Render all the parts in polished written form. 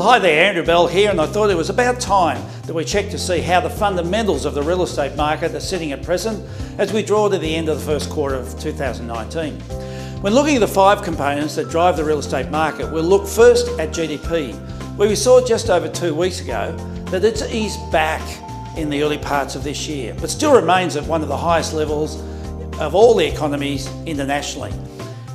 Well, hi there, Andrew Bell here, and I thought it was about time that we check to see how the fundamentals of the real estate market are sitting at present as we draw to the end of the first quarter of 2019. When looking at the 5 components that drive the real estate market, we'll look first at GDP, where we saw just over 2 weeks ago that it's eased back in the early parts of this year, but still remains at one of the highest levels of all the economies internationally.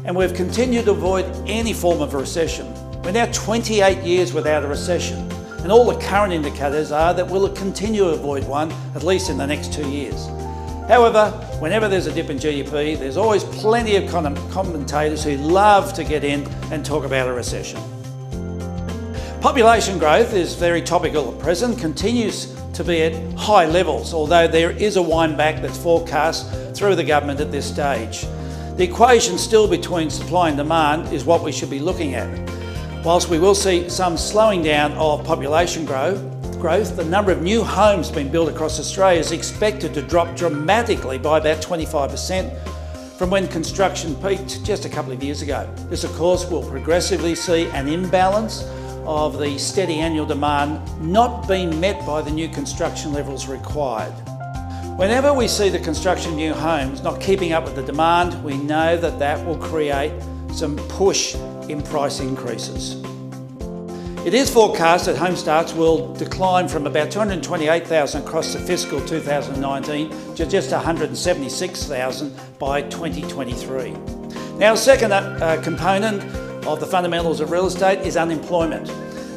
And we've continued to avoid any form of a recession. We're now 28 years without a recession, and all the current indicators are that we'll continue to avoid one, at least in the next 2 years. However, whenever there's a dip in GDP, there's always plenty of commentators who love to get in and talk about a recession. Population growth is very topical at present, continues to be at high levels, although there is a wind back that's forecast through the government at this stage. The equation still between supply and demand is what we should be looking at. Whilst we will see some slowing down of population growth, the number of new homes being built across Australia is expected to drop dramatically by about 25% from when construction peaked just a couple of years ago. This, of course, will progressively see an imbalance of the steady annual demand not being met by the new construction levels required. Whenever we see the construction of new homes not keeping up with the demand, we know that that will create some push in price increases. It is forecast that home starts will decline from about 228,000 across the fiscal 2019 to just 176,000 by 2023. Now, the second component of the fundamentals of real estate is unemployment.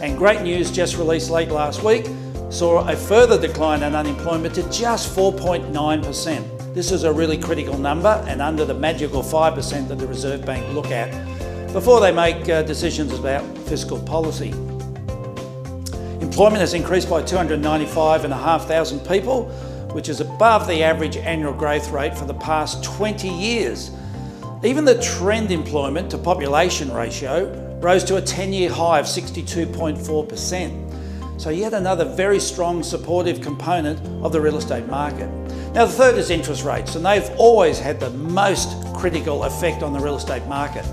And great news just released late last week saw a further decline in unemployment to just 4.9%. This is a really critical number and under the magical 5% that the Reserve Bank look at before they make decisions about fiscal policy. Employment has increased by 295,500 people, which is above the average annual growth rate for the past 20 years. Even the trend employment to population ratio rose to a 10-year high of 62.4%. So yet another very strong supportive component of the real estate market. Now, the third is interest rates, and they've always had the most critical effect on the real estate market.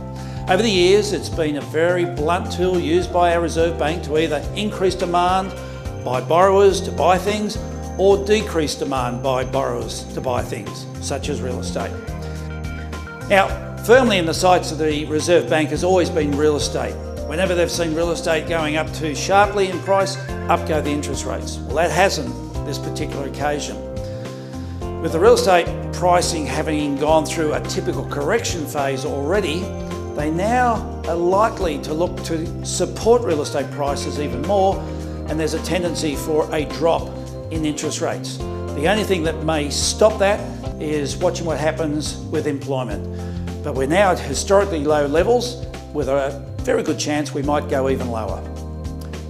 Over the years, it's been a very blunt tool used by our Reserve Bank to either increase demand by borrowers to buy things or decrease demand by borrowers to buy things, such as real estate. Now, firmly in the sights of the Reserve Bank has always been real estate. Whenever they've seen real estate going up too sharply in price, up go the interest rates. Well, that hasn't this particular occasion. With the real estate pricing having gone through a typical correction phase already, they now are likely to look to support real estate prices even more, and there's a tendency for a drop in interest rates. The only thing that may stop that is watching what happens with employment. But we're now at historically low levels with a very good chance we might go even lower.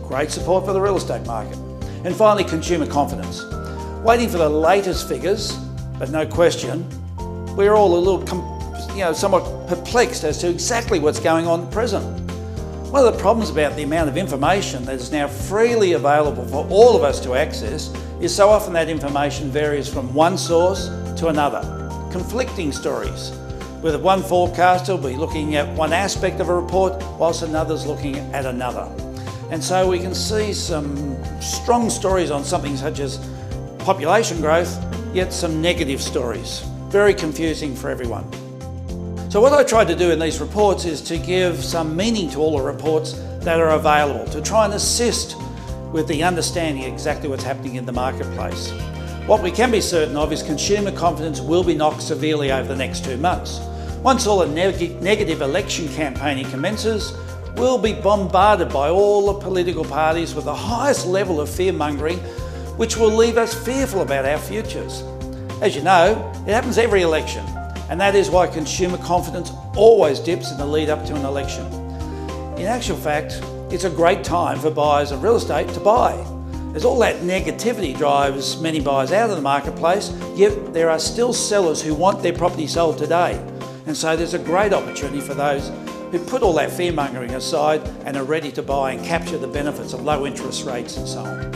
Great support for the real estate market. And finally, consumer confidence. Waiting for the latest figures, but no question, we're all a little somewhat perplexed as to exactly what's going on at present. One of the problems about the amount of information that is now freely available for all of us to access is so often that information varies from one source to another. Conflicting stories, where one forecaster will be looking at one aspect of a report whilst another's looking at another. And so we can see some strong stories on something such as population growth, yet some negative stories. Very confusing for everyone. So what I tried to do in these reports is to give some meaning to all the reports that are available, to try and assist with the understanding exactly what's happening in the marketplace. What we can be certain of is consumer confidence will be knocked severely over the next 2 months. Once all the negative election campaigning commences, we'll be bombarded by all the political parties with the highest level of fear-mongering, which will leave us fearful about our futures. As you know, it happens every election, and that is why consumer confidence always dips in the lead up to an election. In actual fact, it's a great time for buyers of real estate to buy, as all that negativity drives many buyers out of the marketplace, yet there are still sellers who want their property sold today. And so there's a great opportunity for those who put all that fear-mongering aside and are ready to buy and capture the benefits of low interest rates and so on.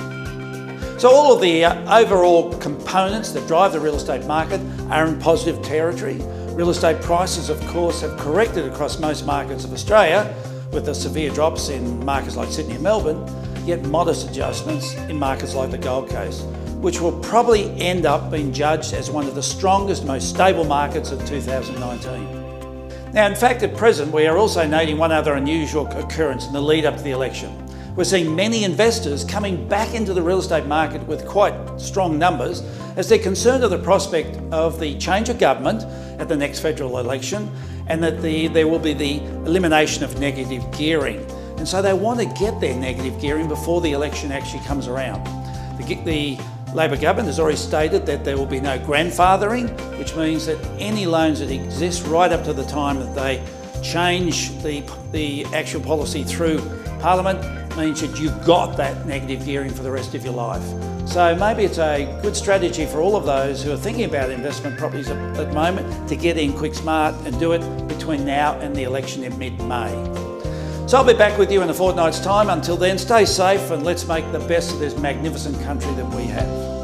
So all of the overall components that drive the real estate market are in positive territory. Real estate prices, of course, have corrected across most markets of Australia, with the severe drops in markets like Sydney and Melbourne, yet modest adjustments in markets like the Gold Coast, which will probably end up being judged as one of the strongest, most stable markets of 2019. Now, in fact, at present, we are also noting one other unusual occurrence in the lead up to the election. We're seeing many investors coming back into the real estate market with quite strong numbers as they're concerned of the prospect of the change of government at the next federal election and that there will be the elimination of negative gearing. And so they want to get their negative gearing before the election actually comes around. The Labor government has already stated that there will be no grandfathering, which means that any loans that exist right up to the time that they change the actual policy through Parliament means that you've got that negative gearing for the rest of your life. So maybe it's a good strategy for all of those who are thinking about investment properties at the moment to get in quick smart and do it between now and the election in mid-May. So I'll be back with you in a fortnight's time. Until then, stay safe and let's make the best of this magnificent country that we have.